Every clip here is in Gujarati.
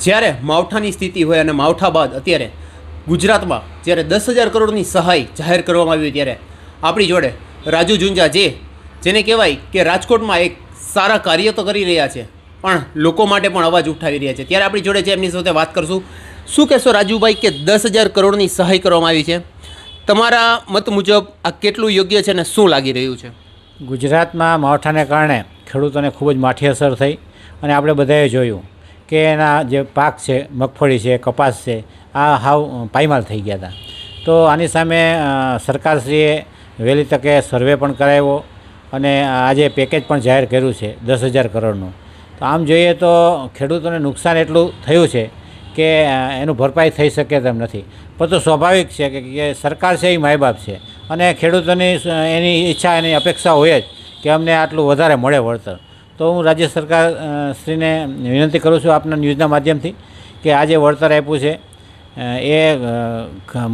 જ્યારે માવઠાની સ્થિતિ હોય અને માવઠા બાદ અત્યારે ગુજરાતમાં જ્યારે 10,000 કરોડની સહાય જાહેર કરવામાં આવી ત્યારે આપણી જોડે રાજુ ઝુંઝા જેને કહેવાય કે રાજકોટમાં એક સારા કાર્ય તો કરી રહ્યા છે પણ લોકો માટે પણ અવાજ ઉઠાવી રહ્યા છે. ત્યારે આપણી જોડે છે, એમની સાથે વાત કરશું. શું કહેશો રાજુભાઈ કે 10,000 કરોડની સહાય કરવામાં આવી છે, તમારા મત મુજબ આ કેટલું યોગ્ય છે અને શું લાગી રહ્યું છે? ગુજરાતમાં માવઠાને કારણે ખેડૂતોને ખૂબ જ માઠી અસર થઈ અને આપણે બધાએ જોયું કે એના જે પાક છે, મગફળી છે, કપાસ છે, આ હાવ પાયમાલ થઈ ગયા હતા. તો આની સામે સરકારશ્રીએ વહેલી તકે સર્વે પણ કરાવ્યો અને આજે પેકેજ પણ જાહેર કર્યું છે 10,000 કરોડનું. તો આમ જોઈએ તો ખેડૂતોને નુકસાન એટલું થયું છે કે એનું ભરપાઈ થઈ શકે તેમ નથી. પણ તો સ્વાભાવિક છે કે સરકાર છે એ માય બાપ છે અને ખેડૂતોની એની ઈચ્છા, એની અપેક્ષા હોય જ કે અમને આટલું વધારે મળે વળતર. તો હું રાજ્ય સરકાર શ્રીને વિનંતી કરું છું આપના ન્યૂઝના માધ્યમથી કે આ જે વળતર આપ્યું છે એ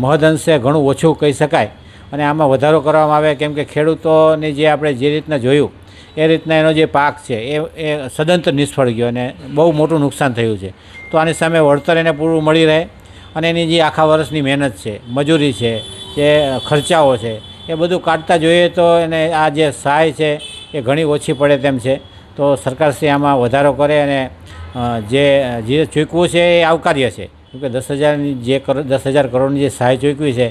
મહદઅંશે ઘણું ઓછું કહી શકાય અને આમાં વધારો કરવામાં આવે, કેમ કે ખેડૂતોની જે આપણે જે રીતના જોયું એ રીતના એનો જે પાક છે એ સદંતર નિષ્ફળ ગયો અને બહુ મોટું નુકસાન થયું છે. તો આની સામે વળતર એને પૂરું મળી રહે અને એની જે આખા વર્ષની મહેનત છે, મજૂરી છે, જે ખર્ચાઓ છે, એ બધું કાઢતા જોઈએ તો એને આ જે સહાય છે એ ઘણી ઓછી પડે તેમ છે. તો સરકારશ્રી આમાં વધારો કરે અને જે ચૂકવું છે એ આવકાર્ય છે, કેમકે 10,000 કરોડની જે સહાય ચૂકવી છે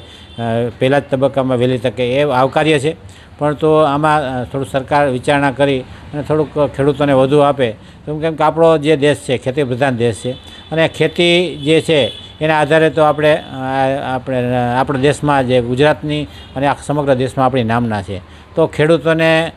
પહેલાં જ તબક્કામાં વહેલી તકે એ આવકાર્ય છે. પણ તો આમાં થોડું સરકાર વિચારણા કરી અને થોડુંક ખેડૂતોને વધુ આપે, કેમ કે આપણો જે દેશ છે ખેતી પ્રધાન દેશ છે અને ખેતી જે છે એના આધારે તો આપણા દેશમાં જે ગુજરાતની અને સમગ્ર દેશમાં આપણી નામના છે. તો ખેડૂતોને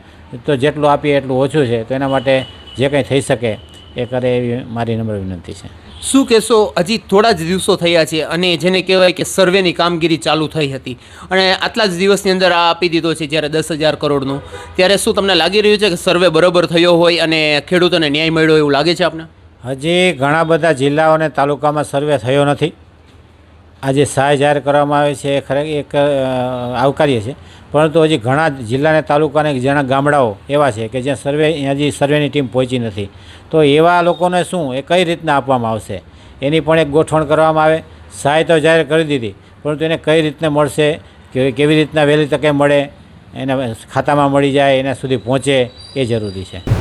તો જેટલું આપીએ એટલું ઓછું છે. તો એના માટે જે કંઈ થઈ શકે એ કરે એવી મારી નમ્ર વિનંતી છે. શું કહેશો, હજી થોડા જ દિવસો થયા છે અને જેને કહેવાય કે સર્વેની કામગીરી ચાલુ થઈ હતી અને આટલા જ દિવસની અંદર આ આપી દીધો છે જ્યારે 10,000 કરોડનું, ત્યારે શું તમને લાગી રહ્યું છે કે સર્વે બરાબર થયો હોય અને ખેડૂતોને ન્યાય મળ્યો એવું લાગે છે આપને? હજી ઘણા બધા જિલ્લાઓ અને તાલુકામાં સર્વે થયો નથી. આ જે સહાય જાહેર કરવામાં આવે છે એ ખરેખર એક આવકાર્ય છે, પરંતુ હજી ઘણા જિલ્લા અને તાલુકા અને ઘણા ગામડાઓ એવા છે કે જ્યાં હજી સર્વેની ટીમ પહોંચી નથી. તો એવા લોકોને શું એ કઈ રીતના આપવામાં આવશે એની પણ એક ગોઠવણ કરવામાં આવે. સહાય તો જાહેર કરી દીધી, પરંતુ એને કઈ રીતને મળશે, કેવી રીતના વહેલી તકે મળે, એના ખાતામાં મળી જાય, એના સુધી પહોંચે એ જરૂરી છે.